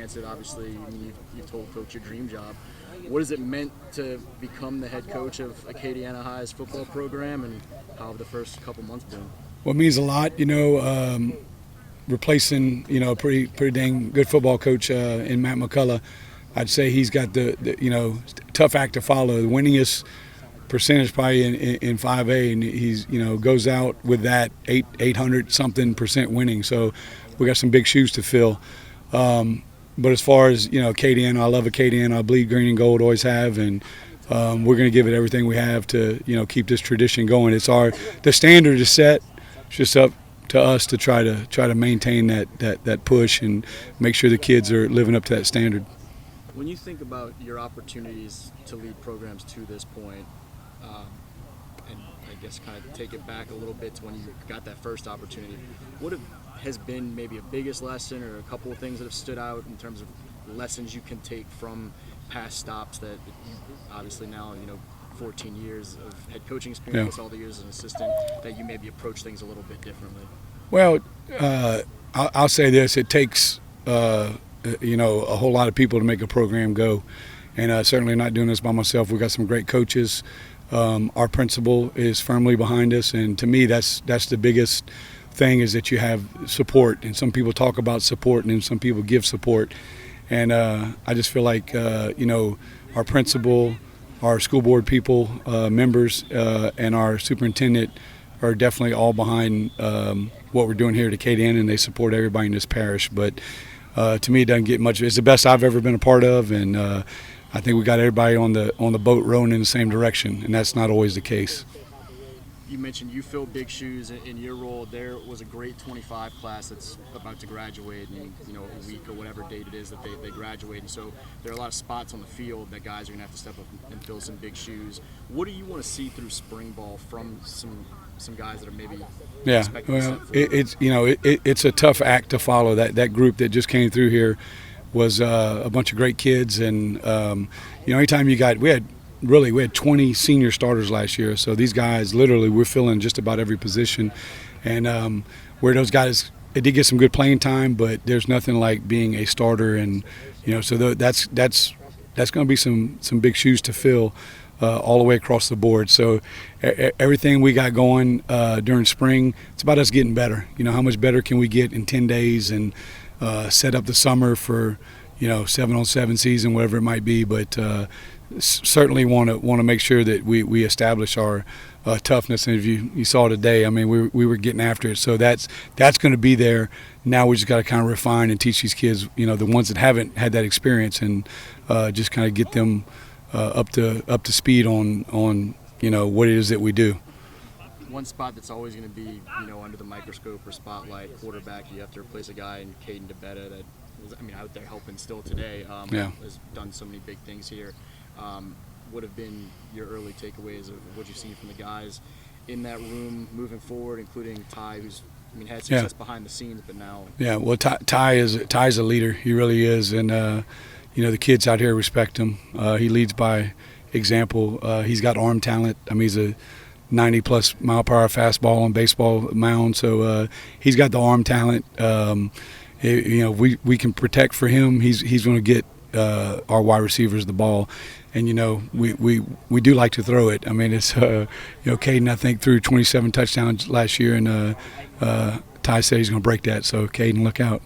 chance at, obviously, I mean, you've told Coach your dream job. What has it meant to become the head coach of Acadiana High's football program, and how have the first couple months been? Well, it means a lot, replacing, a pretty dang good football coach in Matt McCullough. I'd say he's got the tough act to follow. The winningest percentage probably in 5A, and he's, goes out with that 800-something% winning. So we got some big shoes to fill. But as far as, Acadiana, I love Acadiana. I bleed green and gold, always have, and we're going to give it everything we have to, keep this tradition going. The standard is set. It's just up to us to try to maintain that push and make sure the kids are living up to that standard. When you think about your opportunities to lead programs to this point, and I guess kind of take it back a little bit to when you got that first opportunity, what has been maybe a biggest lesson or a couple of things that have stood out in terms of lessons you can take from past stops that obviously now, 14 years of head coaching experience, all the years as an assistant, that you maybe approach things a little bit differently? Well, I'll say this. It takes, a whole lot of people to make a program go. And certainly not doing this by myself. We've got some great coaches. Our principal is firmly behind us. And to me, that's the biggest thing, is that you have support. And some people talk about support, and then some people give support. And I just feel like, our principal, our school board people, members, and our superintendent are definitely all behind what we're doing here at Acadiana, and they support everybody in this parish. But to me, it doesn't get much. It's the best I've ever been a part of, and I think we got everybody on the boat rowing in the same direction, and that's not always the case. You mentioned you fill big shoes in your role. There was a grade 25 class that's about to graduate in a week or whatever date it is that they graduate. And so there are a lot of spots on the field that guys are going to have to step up and fill some big shoes. What do you want to see through spring ball from some guys that are maybe expecting to step forward? It's a tough act to follow. That group that just came through here was a bunch of great kids, and anytime we had 20 senior starters last year, so these guys literally we're filling just about every position, and where those guys, they did get some good playing time, but there's nothing like being a starter, and so that's going to be some big shoes to fill all the way across the board. So everything we got going during spring, it's about us getting better. How much better can we get in 10 days and set up the summer for 7-on-7 season, whatever it might be, but certainly want to make sure that we establish our toughness. And if you saw today, I mean, we were getting after it. So that's going to be there. Now we just got to kind of refine and teach these kids, the ones that haven't had that experience, and just kind of get them up to speed on what it is that we do. One spot that's always going to be under the microscope or spotlight, quarterback. You have to replace a guy in Caden DeBetta that was, out there helping still today. Has done so many big things here. What have been your early takeaways of what you've seen from the guys in that room moving forward, including Ty, who's had success behind the scenes, but now. Yeah, well, Ty's a leader. He really is, and the kids out here respect him. He leads by example. He's got arm talent. He's a 90-plus mile-per-hour fastball on baseball mound, so he's got the arm talent. We can protect for him. He's going to get our wide receivers the ball, and we do like to throw it. It's Caden, I think, threw 27 touchdowns last year, and Ty said he's going to break that. So Caden, look out.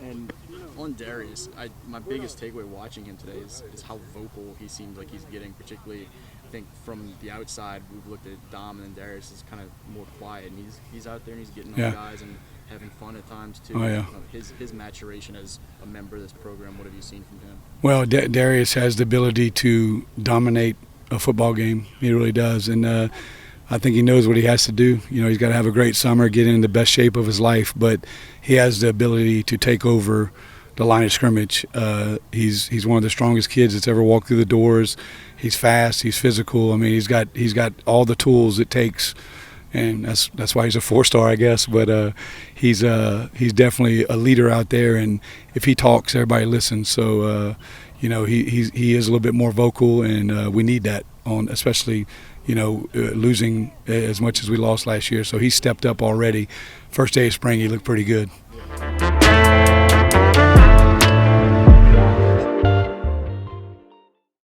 And on Darius, my biggest takeaway watching him today is how vocal he seems like he's getting, particularly. I think from the outside, we've looked at Dom, and Darius is kind of more quiet, and he's out there and he's getting on guys and having fun at times too. Oh, yeah. His maturation as a member of this program, what have you seen from him? Well, Darius has the ability to dominate a football game. He really does, and I think he knows what he has to do. He's got to have a great summer, get in the best shape of his life, but he has the ability to take over the line of scrimmage. He's one of the strongest kids that's ever walked through the doors. He's fast. He's physical. He's got all the tools it takes, and that's why he's a 4-star, I guess. But he's definitely a leader out there, and if he talks, everybody listens. So he is a little bit more vocal, and we need that especially losing as much as we lost last year. So he stepped up already. First day of spring, he looked pretty good.